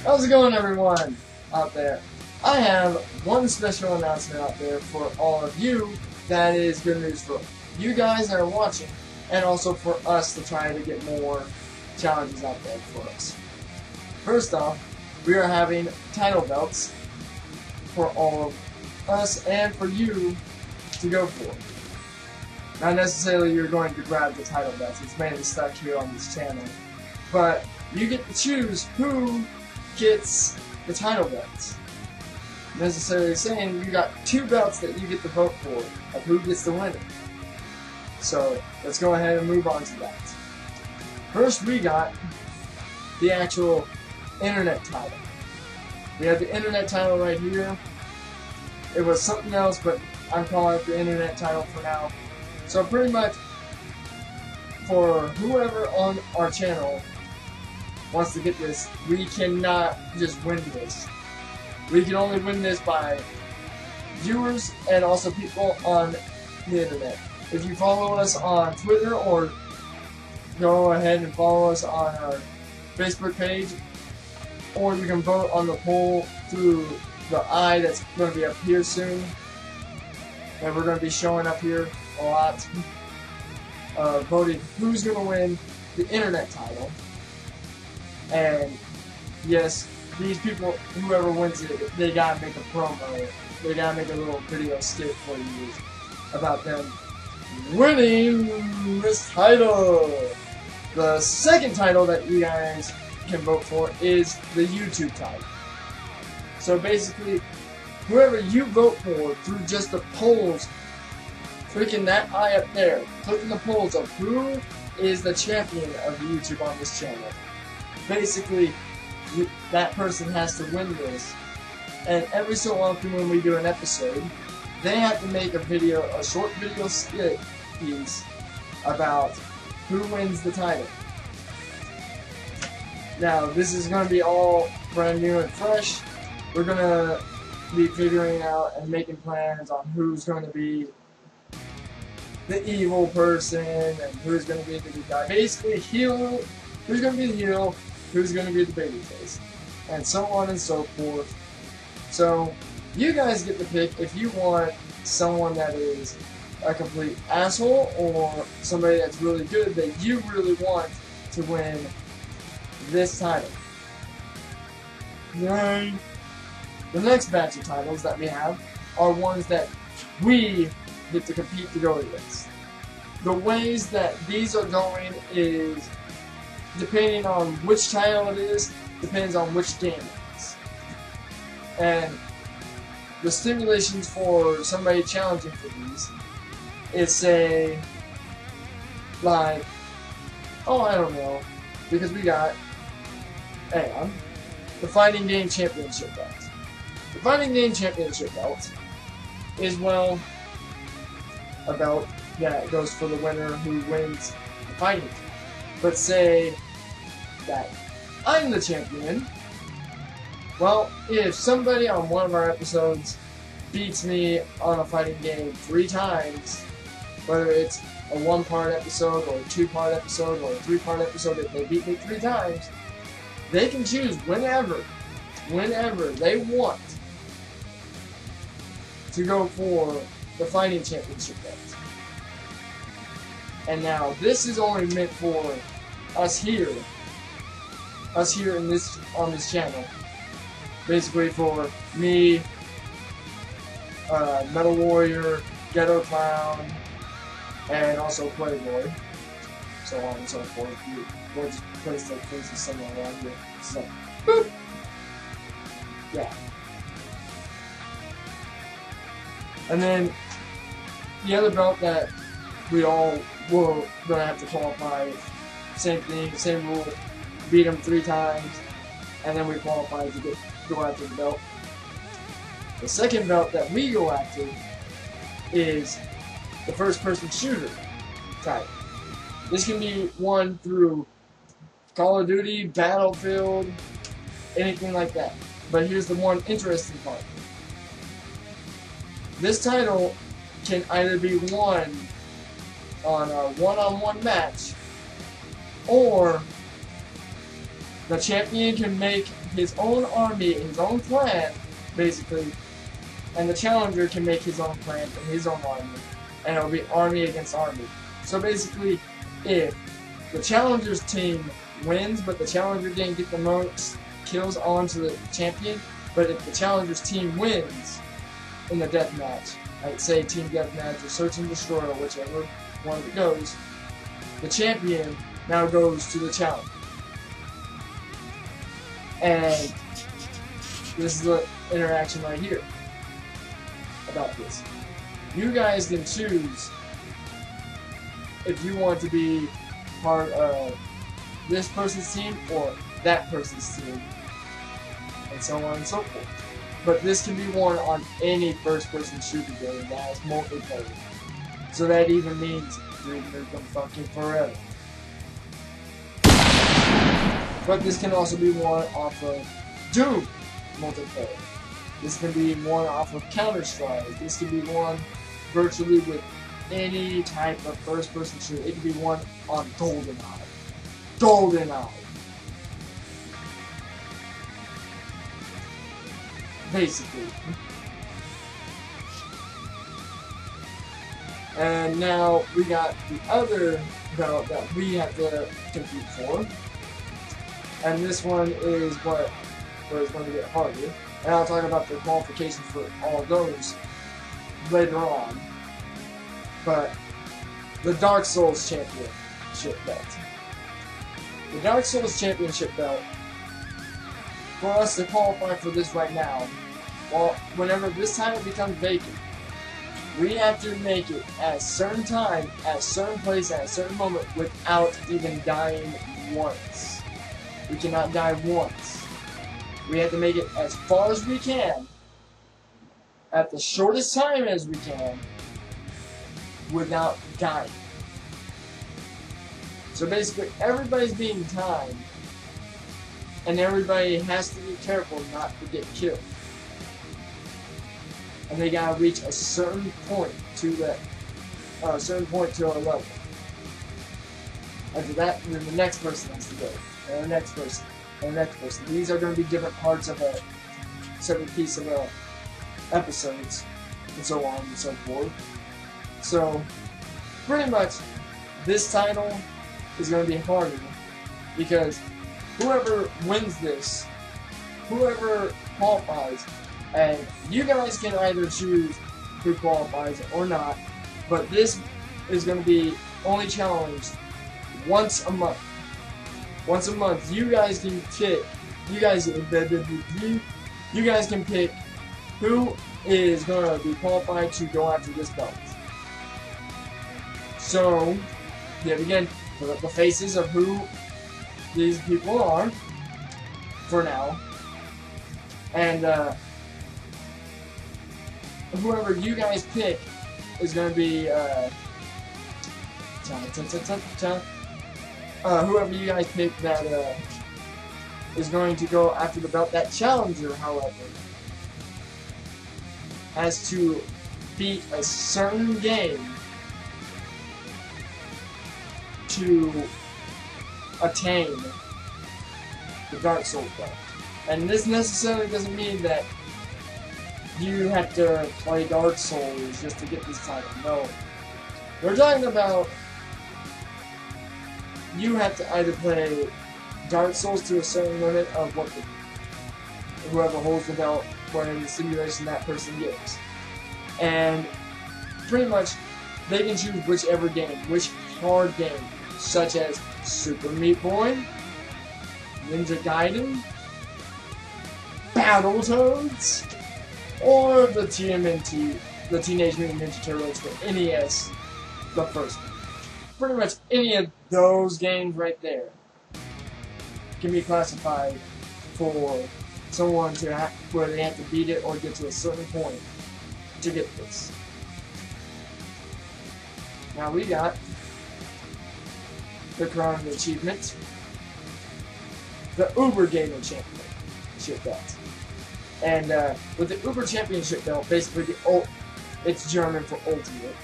How's it going, everyone out there? I have one special announcement out there for all of you that is good news for you guys that are watching, and also for us to try to get more challenges out there for us. First off, we are having title belts for all of us and for you to go for. Not necessarily you're going to grab the title belts, it's mainly stuck here on this channel, but you get to choose who gets the title belts. Necessarily saying you got 2 belts that you get to vote for of who gets the winner. So let's go ahead and move on to that. First, we got the actual internet title. We have the internet title right here. It was something else, but I'm calling it the internet title for now. So pretty much, for whoever on our channel wants to get this, we cannot just win this. We can only win this by viewers and also people on the internet. If you follow us on Twitter, or go ahead and follow us on our Facebook page, or you can vote on the poll through the eye that's going to be up here soon, and we're going to be showing up here a lot, voting who's going to win the internet title. And yes, these people, whoever wins it, they gotta make a promo. They gotta make a little video skit for you about them winning this title. The second title that you guys can vote for is the YouTube title. So basically, whoever you vote for through just the polls, clicking that eye up there, clicking the polls of who is the champion of YouTube on this channel. Basically, that person has to win this, and every so often when we do an episode, they have to make a short video skit piece about who wins the title. Now, this is going to be all brand new and fresh. We're going to be figuring out and making plans on who's going to be the evil person and who's going to be the good guy. Basically, who's going to be the heel, who's going to be the babyface, and so on and so forth. So, you guys get to pick if you want someone that is a complete asshole or somebody that's really good that you really want to win this title. Yay! The next batch of titles that we have are ones that we get to compete to go against. The ways that these are going is, depending on which title it is, depends on which game it is. And the stipulations for somebody challenging for these is, say, like, oh, I don't know, because we got, hang on, the Fighting Game Championship belt. The Fighting Game Championship belt is, well, a belt that goes for the winner who wins the fighting game. But say that I'm the champion, well, if somebody on one of our episodes beats me on a fighting game 3 times, whether it's a 1-part episode or a 2-part episode or a 3-part episode, if they beat me 3 times, they can choose whenever they want to go for the fighting championship belt. And now this is only meant for us here on this channel. Basically for me, Metal Warrior, Ghetto Clown, and also Playboy, so on and so forth. We'll just place their faces somewhere around here. So, boop! Yeah. And then the other belt that we all will gonna have to qualify, same thing, same rule, beat them 3 times, and then we qualify to go after the belt. The second belt that we go after is the first-person shooter type. This can be won through Call of Duty, Battlefield, anything like that. But here's the one interesting part. This title can either be won on a one-on-one match, or the champion can make his own army, his own clan, basically, and the challenger can make his own clan and his own army, and it'll be army against army. So basically, if the challenger's team wins, but the challenger didn't get the most kills onto the champion, but if the challenger's team wins in the deathmatch, like say team deathmatch or search and destroy, or whichever one it goes, the champion now goes to the challenger. And this is the interaction right here about this. You guys can choose if you want to be part of this person's team or that person's team, and so on and so forth. But this can be won on any first-person shooter game that has multiplayer. So that even means Duke Nukem fucking forever. But this can also be won off of Doom multiplayer. This can be won off of Counter-Strike. This can be won virtually with any type of first-person shooter. It can be won on GoldenEye. GoldenEye. Basically. And now we got the other belt that we have to compete for. And this one is where it's going to get harder. And I'll talk about the qualifications for all of those later on. But the Dark Souls Championship belt. The Dark Souls Championship belt, for us to qualify for this right now, well, whenever this title becomes vacant, we have to make it at a certain time, at a certain place, at a certain moment, without even dying once. We cannot die once. We have to make it as far as we can, at the shortest time as we can, without dying. So basically, everybody's being timed, and everybody has to be careful not to get killed. And they gotta reach a certain point to that, a level. After that, then the next person has to go, and the next person, and the next person. These are going to be different parts of a certain piece of episodes, and so on and so forth. So, pretty much, this title is going to be harder because whoever wins this, whoever qualifies, and you guys can either choose who qualifies or not, but this is going to be only challenged once a month. Once a month, you guys can pick. You guys can pick who is going to be qualified to go after this belt. So, yet again, put up the faces of who these people are for now, and whoever you guys pick is going to be whoever you guys pick that is going to go after the belt. That challenger, however, has to beat a certain game to attain the Dark Souls belt. And this necessarily doesn't mean that you have to play Dark Souls just to get this title. No. We're talking about you have to either play Dark Souls to a certain limit of what whoever holds the belt, whatever the simulation that person gets. And pretty much they can choose whichever game, which hard game, such as Super Meat Boy, Ninja Gaiden, Battletoads, or the TMNT, the Teenage Mutant Ninja Turtles for NES, the first one. Pretty much any of those games right there can be classified for someone to where they have to beat it or get to a certain point to get this. Now we got the crown achievement, the Uber Gamer Championship belt. And with the Uber Championship belt, basically it's German for ultimate.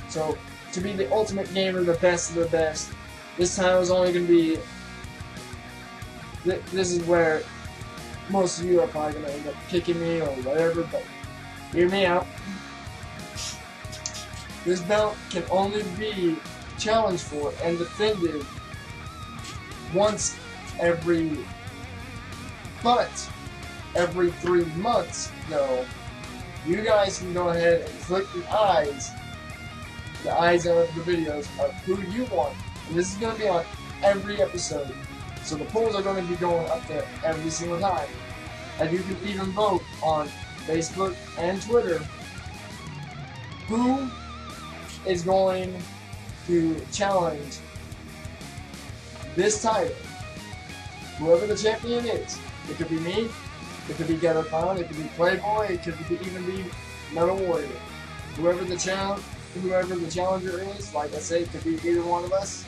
So to be the ultimate gamer, the best of the best, this title is only going to be. This is where most of you are probably going to end up kicking me or whatever, but hear me out. This belt can only be challenged for and defended once every 3 months, though. You guys can go ahead and click the eyes of the videos of who you want. And this is going to be on every episode. So the polls are going to be going up there every single time. And you can even vote on Facebook and Twitter who is going to challenge this title. Whoever the champion is. It could be me, it could be Ghetto Clown, it could be Playboy, it could even be Metal Warrior. Whoever the challenger is, like I say, it could be either one of us.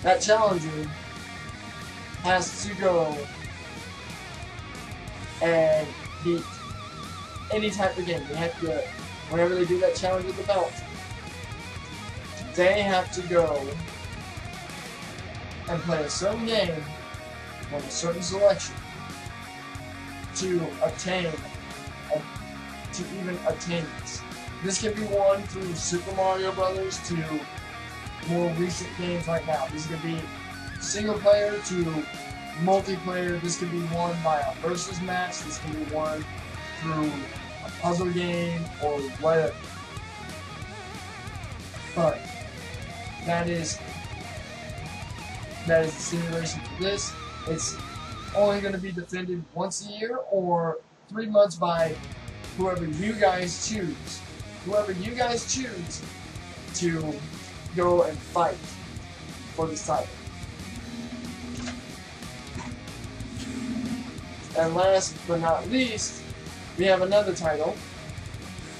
That challenger has to go and beat any type of game. They have to, whenever they do that challenge with the belt, they have to go and play a certain game with a certain selection to even attain this. This can be won through Super Mario Brothers to more recent games right now. This could be single player to multiplayer. This can be won by a versus match. This can be won through a puzzle game or whatever. But that is the simulation for this. It's only going to be defended once a year or 3 months by whoever you guys choose. Whoever you guys choose to go and fight for this title. And last but not least, we have another title,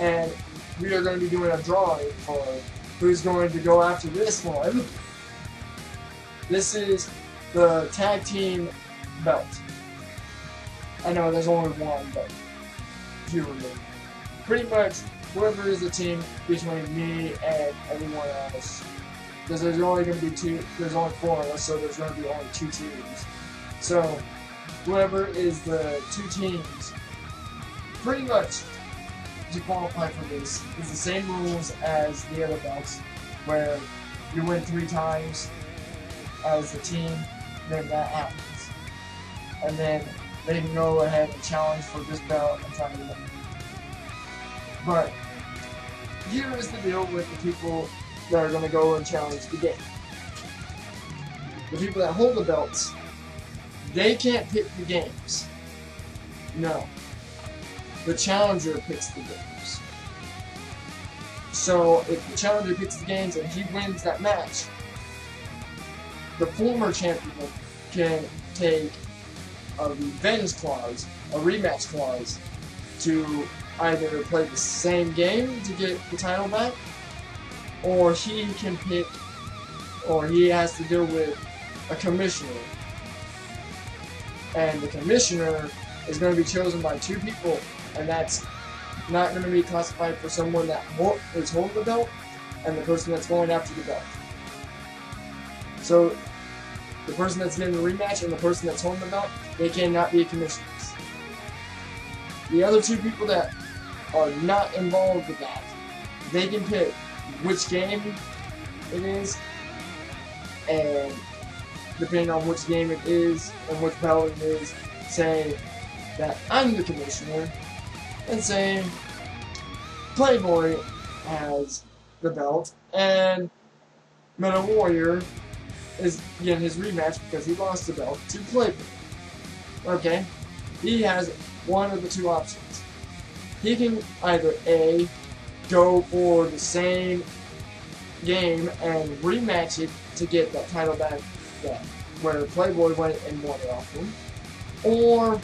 and we are going to be doing a drawing for who's going to go after this one. This is the tag team belt. I know there's only one, but pretty much whoever is the team between me and everyone else. Because there's only going to be there's only 4 of us, so there's going to be only 2 teams. So whoever is the 2 teams, pretty much to qualify for this is the same rules as the other belts, where you win 3 times as the team, then that happens. And then they can go ahead and challenge for this belt and try to win. But here is the deal with the people that are going to go and challenge the game. The people that hold the belts, they can't pick the games. No. The challenger picks the games. So if the challenger picks the games and he wins that match, the former champion can take a revenge clause, a rematch clause, to either play the same game to get the title back, or he can pick, or he has to deal with a commissioner. And the commissioner is going to be chosen by 2 people, and that's not going to be classified for someone that is holding the belt and the person that's going after the belt. So the person that's getting the rematch and the person that's holding the belt, they cannot be commissioners. The other 2 people that are not involved with that, they can pick which game it is, and depending on which game it is and which belt it is, say that I'm the commissioner, and say Playboy has the belt and Metal Warrior is getting his rematch because he lost the belt to Playboy. Okay? He has one of the 2 options. He can either A, go for the same game and rematch it to get that title back where Playboy went and won it off him, or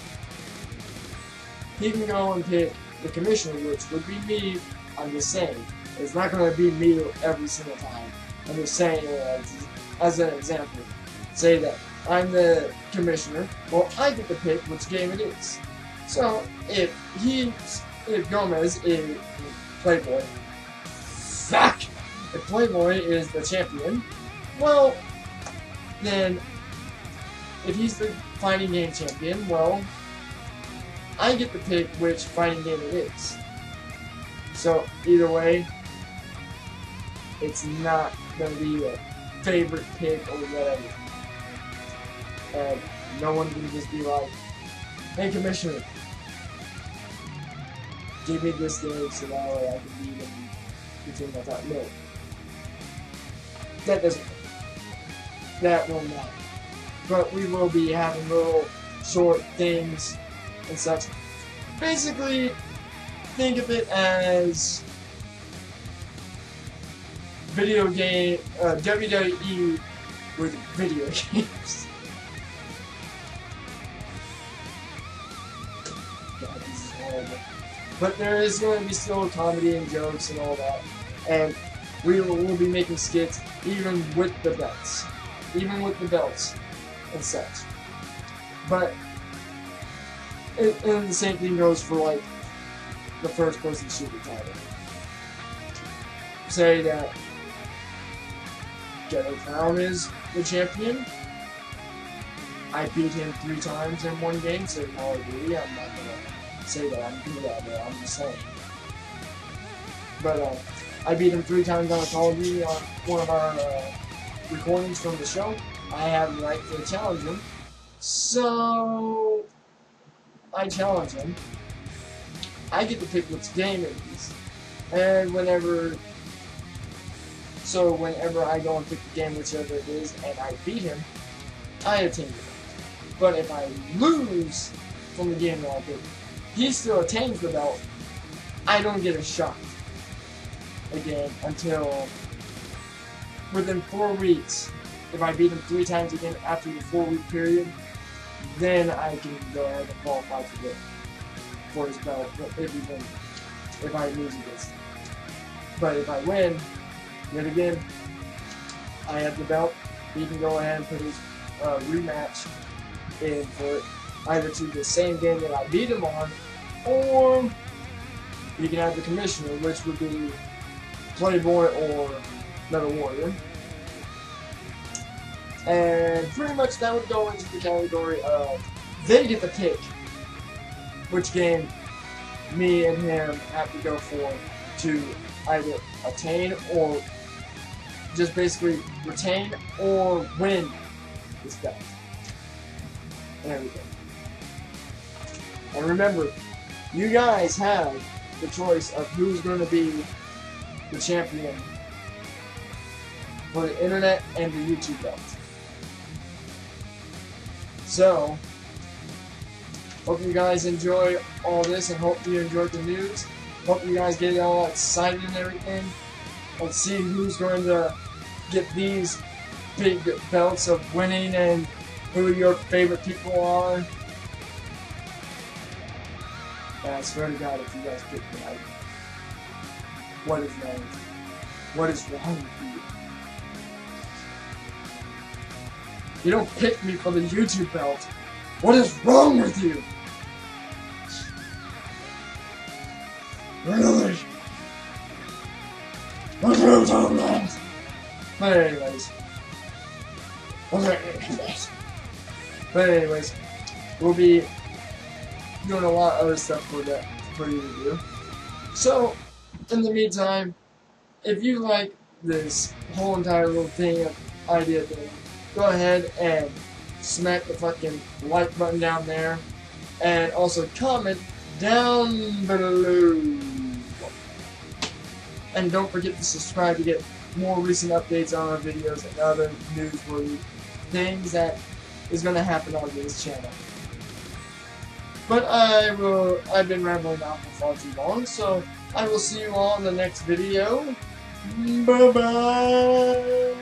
he can go and pick the commissioner, which would be me. I'm just saying. It's not going to be me every single time. I'm just saying as an example. Say that I'm the commissioner, well, I get to pick which game it is. So if Gomez is Playboy, if Playboy is the champion, well, then if he's the fighting game champion, well, I get to pick which fighting game it is. So either way, it's not gonna be a favorite pick or whatever. And no one can just be like, hey Commissioner, give me this game so that way I can beat him between my time. No. That doesn't matter. That won't matter. But we will be having little short things and such. Basically, think of it as video game, WWE with video games. God, this is horrible. But there is going to be still comedy and jokes and all that. And we'll be making skits even with the belts. Even with the belts and such. But and the same thing goes for like the first person shooter title. Say that Ghetto Clown is the champion. I beat him 3 times in one game, so Call of Duty. I'm not gonna say that I'm good at it, I'm just saying. But I beat him 3 times on a Call of Duty on one of our recordings from the show. I have the right to challenge him. So I challenge him. I get to pick which game it is. And whenever I go and pick the game, whichever it is, and I beat him, I attain the belt. But if I lose from the game that I picked, he still attains the belt. I don't get a shot again until within 4 weeks. If I beat him 3 times again after the 4-week period, then I can go ahead and qualify for his belt if I lose against him. But if I win, yet again, I have the belt. He can go ahead and put his rematch in for it, either to the same game that I beat him on, or he can have the Commissioner, which would be Playboy or Metal Warrior. And pretty much that would go into the category of they get to pick which game me and him have to go for to either attain or just basically retain or win this belt and everything. And remember, you guys have the choice of who's going to be the champion for the internet and the YouTube belt. So, hope you guys enjoy all this and hope you enjoyed the news. Hope you guys get all excited and everything. And see who's going to get these big belts of winning and who your favorite people are. And I swear to God, if you guys pick me, what is wrong with you? What is wrong with you? You don't pick me for the YouTube belt. What is wrong with you? Really? What's wrong with that? But anyways, we'll be doing a lot of other stuff for you to do. So, in the meantime, if you like this whole entire little thing of idea thing, go ahead and smack the fucking like button down there, and also comment down below. And don't forget to subscribe to get more recent updates on our videos and other newsworthy things that is going to happen on this channel. But I've been rambling on for far too long, so I will see you all in the next video. Bye-bye.